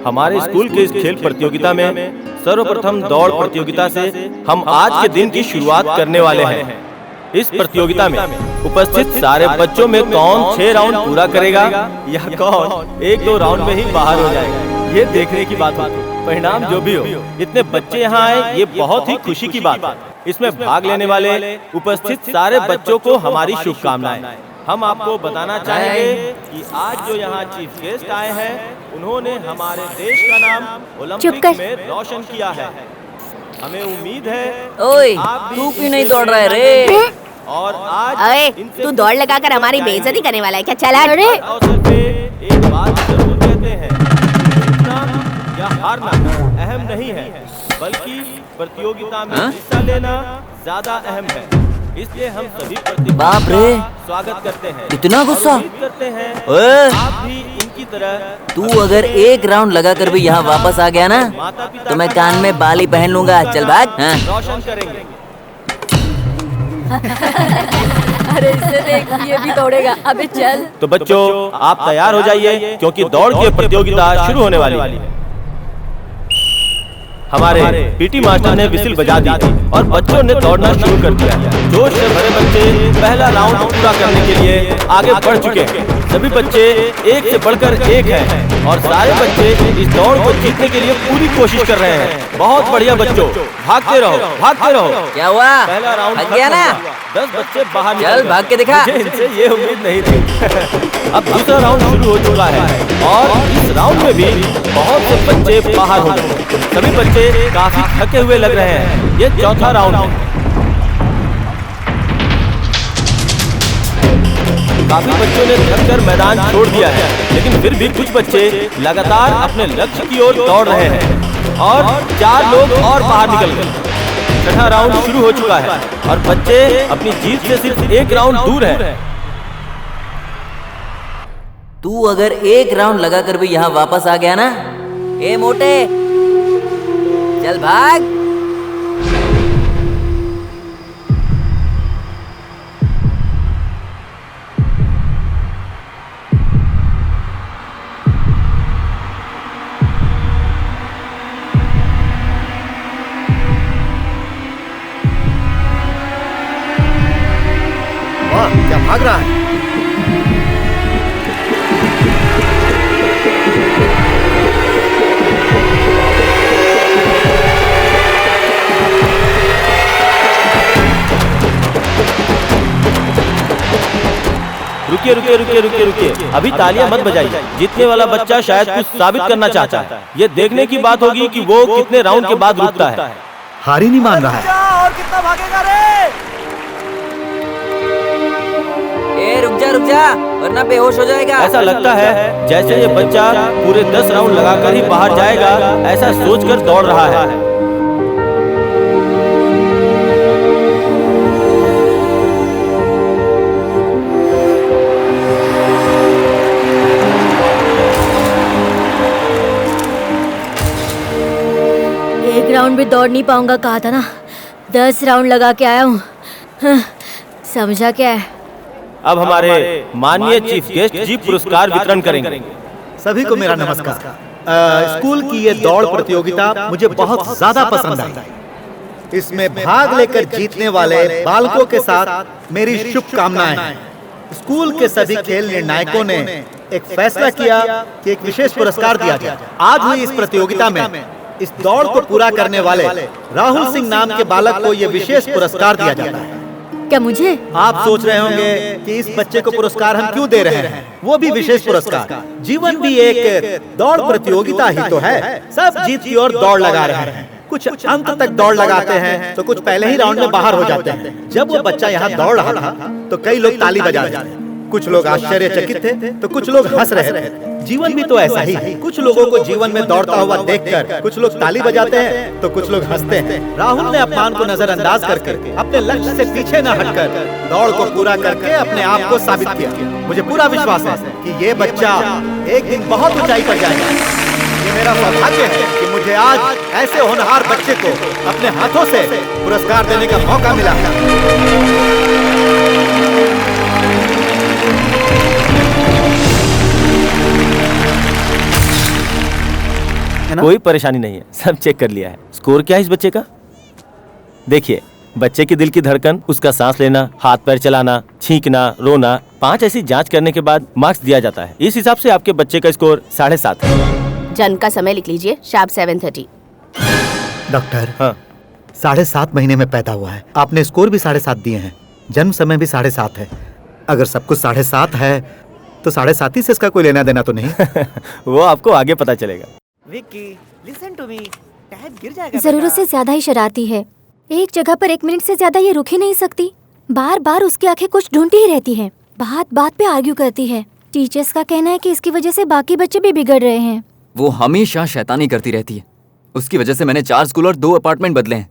हमारे स्कूल के इस खेल प्रतियोगिता में सर्वप्रथम दौड़ प्रतियोगिता से हम आज के दिन की शुरुआत करने वाले हैं। इस प्रतियोगिता में उपस्थित सारे बच्चों में कौन 6 राउंड पूरा करेगा या कौन 1-2 राउंड में ही बाहर हो जाएगा, ये देखने की बात होगी। परिणाम जो भी हो, इतने बच्चे यहाँ आए ये बहुत ही खुशी की बात है। इसमें भाग लेने वाले उपस्थित सारे बच्चों को हमारी शुभकामनाएं। हम आपको बताना चाहेंगे कि आज जो यहाँ चीफ गेस्ट आए हैं, उन्होंने हमारे देश का नाम ओलंपिक में रोशन किया है। हमें उम्मीद है ओए, तू क्यों नहीं दौड़ रहा है रे? और आज अरे तू दौड़ लगाकर हमारी बेइज्जती करने वाला है क्या? चला। अरे एक बात जरूर कहते हैं, जीतना या हारना अहम नहीं है, बल्कि प्रतियोगिता में हिस्सा लेना ज्यादा अहम है। इसलिए हम सभी बाप रे, स्वागत करते हैं। इतना गुस्सा करते हैं ओए, आप भी इनकी तरह। तू अगर 1 राउंड लगा कर भी यहाँ वापस आ गया ना, तो मैं कान में बाली पहन लूंगा। चल भाग। रोशन करेंगे। अरे इसे देख, ये भी दौड़ेगा। अबे चल। तो बच्चों आप तैयार हो जाइए, क्योंकि दौड़ की प्रतियोगिता शुरू होने वाली है। हमारे पीटी मास्टर ने विसिल बजा दी और बच्चों ने दौड़ना शुरू कर दिया। जोश से भरे बच्चे पहला राउंड पूरा करने के लिए आगे बढ़ चुके हैं। सभी बच्चे एक से बढ़कर एक हैं और सारे बच्चे इस दौड़ को जीतने के लिए पूरी कोशिश कर रहे हैं। बहुत बढ़िया बच्चों, भागते रहो, भागते रहो। क्या हुआ? पहला राउंड भाग गया ना? 10 बच्चे बाहर चल भाग के दिखा। मुझे इनसे ये उम्मीद नहीं थी। अब दूसरा राउंड शुरू हो चुका है और इस राउंड में भी बहुत से बच्चे बाहर हो गए। सभी बच्चे काफी थके हुए लग रहे हैं। ये चौथा राउंड है। काफी बच्चों ने थककर मैदान छोड़ दिया है, लेकिन फिर भी कुछ बच्चे लगातार अपने लक्ष्य की ओर दौड़ रहे हैं और 4 लोग और बाहर निकल गए। छठा राउंड शुरू हो चुका है और बच्चे अपनी जीत से सिर्फ 1 राउंड दूर हैं। तू अगर 1 राउंड लगा कर भी यहाँ वापस आ गया ना, ए मोटे, चल भाग। वाह, क्या भाग रहा है। रुकिए रुकिए रुकिए रुकिए रुकिए, अभी तालियां मत बजाइए। जीतने वाला बच्चा शायद कुछ साबित करना चाहता है। ये देखने की बात होगी कि वो कितने राउंड के बाद रुकता है। हार ही नहीं मान रहा है। और कितना भागेगा रे? ए रुक जा, वरना बेहोश हो जाएगा। ऐसा लगता है जैसे ये बच्चा पूरे 10 राउंड लगाकर ही बाहर जाएगा, ऐसा सोचकर दौड़ रहा है। एक राउंड भी दौड़ नहीं पाऊंगा, कहा था ना। 10 राउंड लगा के आया हूँ। समझा क्या है? अब हमारे माननीय चीफ गेस्ट जी पुरस्कार वितरण करेंगे। सभी को मेरा नमस्कार। स्कूल की ये दौड़ प्रतियोगिता मुझे बहुत ज्यादा पसंद आई। इसमें भाग लेकर जीतने वाले बालकों के साथ मेरी शुभकामनाएं हैं। स्कूल के सभी खेल निर्णायकों ने एक फैसला किया कि एक विशेष पुरस्कार दिया जाए। आज हुई इस प्रतियोगिता में इस दौड़ को पूरा करने वाले राहुल सिंह नाम के बालक को यह विशेष पुरस्कार दिया जाता है। क्या मुझे? आप सोच रहे होंगे कि इस बच्चे को पुरस्कार हम क्यों दे रहे हैं? वो भी विशेष पुरस्कार। जीवन भी एक दौड़ प्रतियोगिता ही तो है। सब जीत की ओर दौड़ लगा रहे हैं। कुछ अंत तक दौड़ लगाते हैं तो कुछ पहले ही राउंड में बाहर हो जाते हैं। जब वो बच्चा यहाँ दौड़ रहा था तो कई लोग ताली बजा रहे थे। कुछ लोग आश्चर्यचकित थे तो कुछ लोग हंस रहे थे। जीवन भी तो ऐसा ही है। कुछ लोगों को जीवन में दौड़ता हुआ देखकर कुछ लोग ताली बजाते हैं तो कुछ लोग हंसते हैं। राहुल ने अपमान को नजरअंदाज करके अपने लक्ष्य से पीछे न हटकर दौड़ को पूरा करके अपने आप को साबित किया। मुझे पूरा विश्वास है कि ये बच्चा एक दिन बहुत ऊंचाई पर जाएगा। ये मेरा सौभाग्य है कि मुझे आज ऐसे होनहार बच्चे को अपने हाथों से पुरस्कार देने का मौका मिला। है ना? कोई परेशानी नहीं है, सब चेक कर लिया है। स्कोर क्या है इस बच्चे का? देखिए, बच्चे के दिल की धड़कन, उसका सांस लेना, हाथ पैर चलाना, छींकना, रोना, 5 ऐसी जांच करने के बाद मार्क्स दिया जाता है। इस हिसाब से आपके बच्चे का स्कोर 7.5 है। जन्म का समय लिख लीजिए, शार्प 7:30। डॉक्टर, हाँ, 7.5 महीने में पैदा हुआ है। आपने स्कोर भी 7.5 दिए हैं, जन्म समय भी 7.5 है। अगर सब कुछ 7.5 है तो 7.5 ही से इसका कोई लेना देना तो नहीं। वो आपको आगे पता चलेगा। Vicky, listen to me. Tab गिर जाएगा। जरूरत से ज्यादा ही शरारती है। एक जगह पर 1 मिनट से ज्यादा ये रुक ही नहीं सकती। बार बार उसकी आंखें कुछ ढूंढती ही रहती है। बात बात पे आर्ग्यू करती है। टीचर्स का कहना है कि इसकी वजह से बाकी बच्चे भी बिगड़ रहे हैं। वो हमेशा शैतानी करती रहती है। उसकी वजह से मैंने 4 स्कूल और 2 अपार्टमेंट बदले हैं।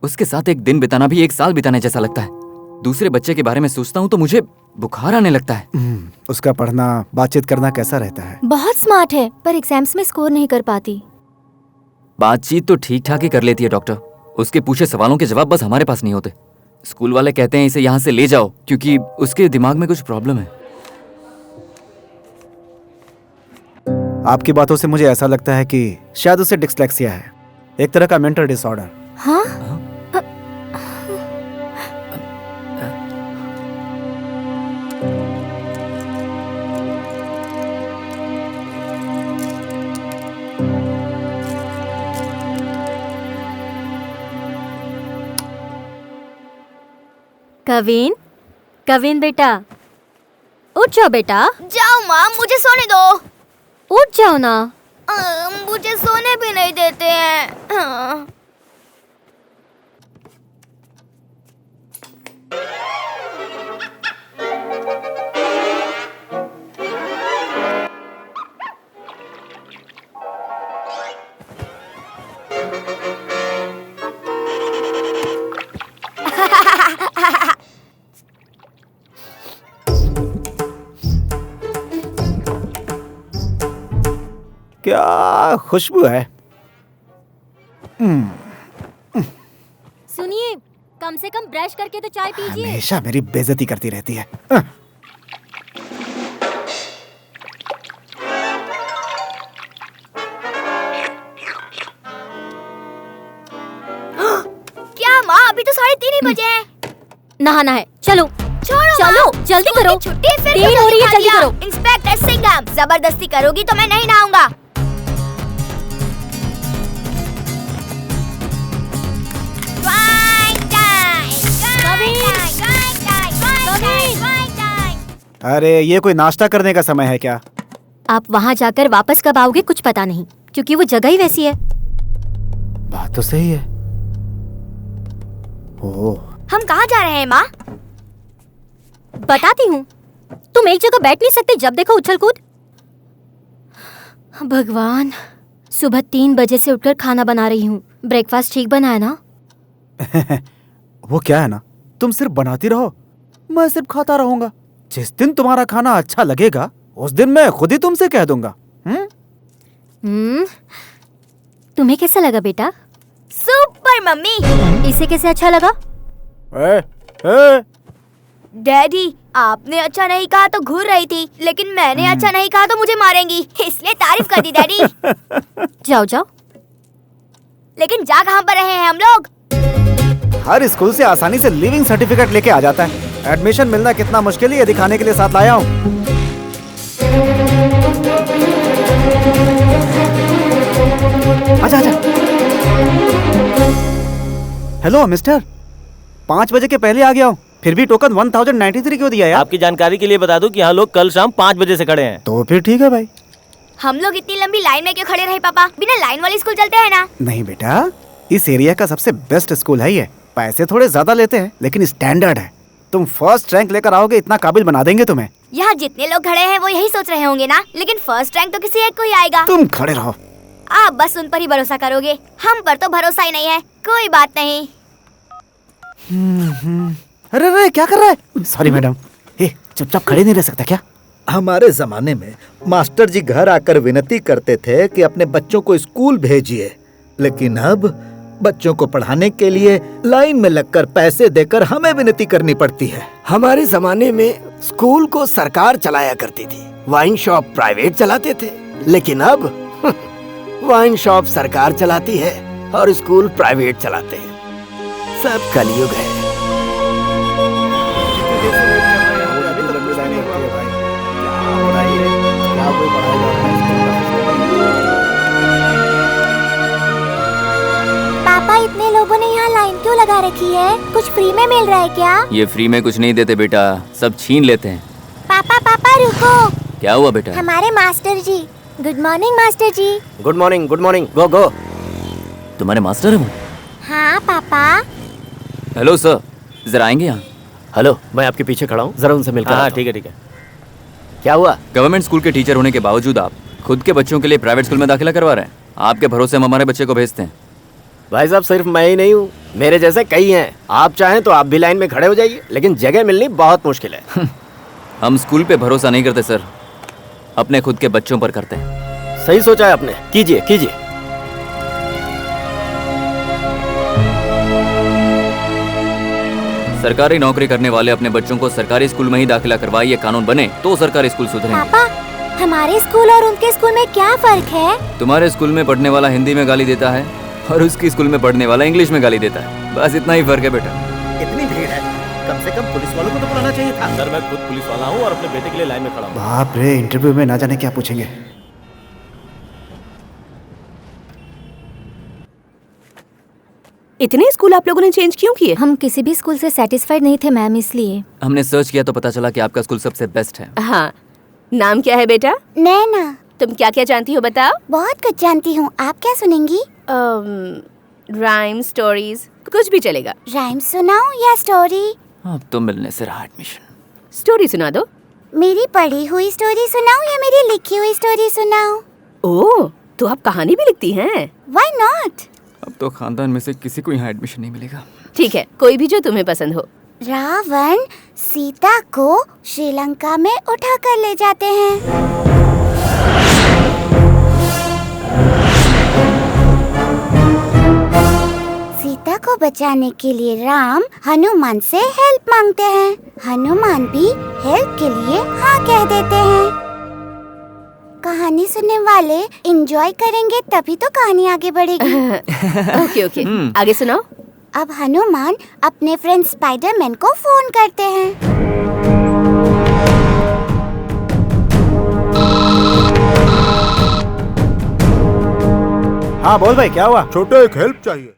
उसके साथ एक दिन बिताना भी 1 साल बिताने जैसा लगता है। दूसरे बच्चे के बारे में सोचता हूँ तो मुझे बुखार आने लगता है। उसका पढ़ना, बातचीत करना कैसा रहता है? बहुत स्मार्ट है, पर एग्जाम्स में स्कोर नहीं कर पाती। बातचीत तो ठीक ठाक ही कर लेती है डॉक्टर। उसके पूछे सवालों के जवाब बस हमारे पास नहीं होते। स्कूल वाले कहते हैं इसे यहाँ से ले जाओ क्योंकि उसके दिमाग में कुछ प्रॉब्लम है। आपकी बातों से मुझे ऐसा लगता है कि शायद उसे डिस्लेक्सिया है, एक तरह का मेंटल डिसऑर्डर। हाँ? कविन, कविन बेटा, उठ जाओ बेटा। जाओ माँ, मुझे सोने दो। उठ जाओ ना। मुझे सोने भी नहीं देते हैं। क्या खुशबू है। सुनिए, कम से कम ब्रश करके तो चाय पीजिए। हमेशा मेरी बेइज्जती करती रहती है। क्या माँ, अभी तो 3:30 ही बजे हैं। नहाना है, चलो छोड़ो चलो, माँ। जल्दी स्कूल करो। की छुट्टी फिर देर क्यों हो रही है, खा जल्दी लिया? करो। इंस्पेक्टर सिंघम, जबरदस्ती करोगी तो मैं नहीं नहाऊंगा। अरे ये कोई नाश्ता करने का समय है क्या? आप वहाँ जाकर वापस कब आओगे कुछ पता नहीं, क्योंकि वो जगह ही वैसी है। बात तो सही है। ओह, हम कहाँ जा रहे हैं माँ? बताती हूँ। तुम एक जगह बैठ नहीं सकते जब देखो उछल कूद। भगवान, सुबह 3 बजे से उठकर खाना बना रही हूँ। ब्रेकफास्ट ठीक बना है ना? वो क्या है ना, तुम सिर्फ बनाती रहो, मैं सिर्फ खाता रहूंगा। जिस दिन तुम्हारा खाना अच्छा लगेगा उस दिन मैं खुद ही तुमसे कह दूंगा। तुम्हें कैसा लगा बेटा? Super mummy. इसे कैसे अच्छा लगा? डैडी, आपने अच्छा नहीं कहा तो घूर रही थी, लेकिन मैंने अच्छा नहीं कहा तो मुझे मारेंगी, इसलिए तारीफ कर दी डैडी। जाओ जाओ। लेकिन जा कहाँ पर रहे हैं हम लोग? हर स्कूल से आसानी से लिविंग सर्टिफिकेट लेके आ जाता है। एडमिशन मिलना कितना मुश्किल है ये दिखाने के लिए साथ लाया हूँ। आजा आजा। हेलो मिस्टर, 5 बजे के पहले आ गया हूँ, फिर भी टोकन 1093 क्यों दिया यार? आपकी जानकारी के लिए बता दूं कि यहाँ लोग कल शाम 5 बजे से खड़े हैं। तो फिर ठीक है भाई। हम लोग इतनी लंबी लाइन में क्यों खड़े रहे पापा? बिना लाइन वाली स्कूल चलते हैं ना? नहीं बेटा, इस एरिया का सबसे बेस्ट स्कूल है ये। पैसे थोड़े ज्यादा लेते हैं लेकिन स्टैंडर्ड है। तुम फर्स्ट रैंक लेकर आओगे, इतना काबिल बना देंगे तुम्हें। यहाँ जितने लोग खड़े हैं वो यही सोच रहे होंगे ना, लेकिन फर्स्ट रैंक तो किसी एक को ही आएगा। तुम खड़े रहो। आप बस उन पर ही भरोसा करोगे, हम पर तो भरोसा ही नहीं है। कोई बात नहीं। अरे अरे क्या कर रहा है? Sorry madam. चुपचाप खड़े नहीं रह सकता क्या? हमारे जमाने में मास्टर जी घर आकर विनती करते थे कि अपने बच्चों को स्कूल भेजिए, लेकिन अब बच्चों को पढ़ाने के लिए लाइन में लगकर पैसे देकर हमें विनती करनी पड़ती है। हमारे जमाने में स्कूल को सरकार चलाया करती थी, वाइन शॉप प्राइवेट चलाते थे, लेकिन अब वाइन शॉप सरकार चलाती है और स्कूल प्राइवेट चलाते हैं। सब कलयुग है। पापा, इतने लोगों ने यहाँ लाइन क्यों लगा रखी है? कुछ फ्री में मिल रहा है क्या? ये फ्री में कुछ नहीं देते बेटा, सब छीन लेते हैं। पापा पापा रुको। क्या हुआ बेटा? हमारे master ji. Good morning master ji. Good morning, good morning. Go go. तुम्हारे मास्टर है वो? हाँ पापा। हेलो सर, जरा आएंगे यहाँ? हेलो, मैं आपके पीछे खड़ा हूँ, जरा उनसे मिलकर। हाँ ठीक है ठीक है। क्या हुआ? गवर्नमेंट स्कूल के टीचर होने के बावजूद आप खुद के बच्चों के लिए प्राइवेट स्कूल में दाखिला करवा रहे हैं। आपके भरोसे हम हमारे बच्चे को भेजते हैं। भाई साहब, सिर्फ मैं ही नहीं हूँ, मेरे जैसे कई हैं। आप चाहें तो आप भी लाइन में खड़े हो जाइए, लेकिन जगह मिलनी बहुत मुश्किल है। हम स्कूल पे भरोसा नहीं करते सर, अपने खुद के बच्चों पर करते हैं। सही सोचा है आपने, कीजिए कीजिए। सरकारी नौकरी करने वाले अपने बच्चों को सरकारी स्कूल में ही दाखिला करवाए, ये कानून बने तो सरकारी स्कूल सुधरेंगे। पापा, हमारे स्कूल और उनके स्कूल में क्या फर्क है? तुम्हारे स्कूल में पढ़ने वाला हिंदी में गाली देता है और उसकी स्कूल में पढ़ने वाला इंग्लिश में गाली देता है, बस इतना ही फर्क है बेटा। इतनी भीड़ है, कम से कम पुलिस वालों को तो बुलाना चाहिए था। सर मैं खुद पुलिस वाला हूँ और अपने बेटे के लिए लाइन में खड़ा हूँ। बाप रे, इंटरव्यू में ना जाने क्या पूछेंगे। इतने स्कूल आप लोगों ने चेंज क्यों किए? हम किसी भी स्कूल से सेटिस्फाइड नहीं थे मैम, इसलिए। हमने सर्च किया तो पता चला कि आपका स्कूल सबसे बेस्ट है। हाँ, नाम क्या है बेटा? नैना। तुम क्या क्या जानती हो बताओ? बहुत कुछ जानती हूँ, आप क्या सुनेंगी? राइम, स्टोरीज, कुछ भी चलेगा। राइम सुनाऊं या स्टोरी? अब तो मिलने से रहा एडमिशन। स्टोरी सुना दो। मेरी पढ़ी हुई स्टोरी सुनाऊं या मेरी लिखी हुई स्टोरी सुनाऊं? ओह, तो आप कहानी भी लिखती हैं? Why not? अब तो खानदान में से किसी को यहाँ एडमिशन नहीं मिलेगा। ठीक है, कोई भी जो तुम्हें पसंद हो। रावण सीता को श्रीलंका में उठा कर ले जाते हैं। सीता को बचाने के लिए राम हनुमान से हेल्प मांगते हैं। हनुमान भी हेल्प के लिए हाँ कह देते हैं। कहानी सुनने वाले एंजॉय करेंगे तभी तो कहानी आगे बढ़ेगी। ओके ओके, आगे सुनाओ। अब हनुमान अपने फ्रेंड स्पाइडरमैन को फोन करते हैं। हाँ बोल भाई, क्या हुआ? छोटे, एक हेल्प चाहिए।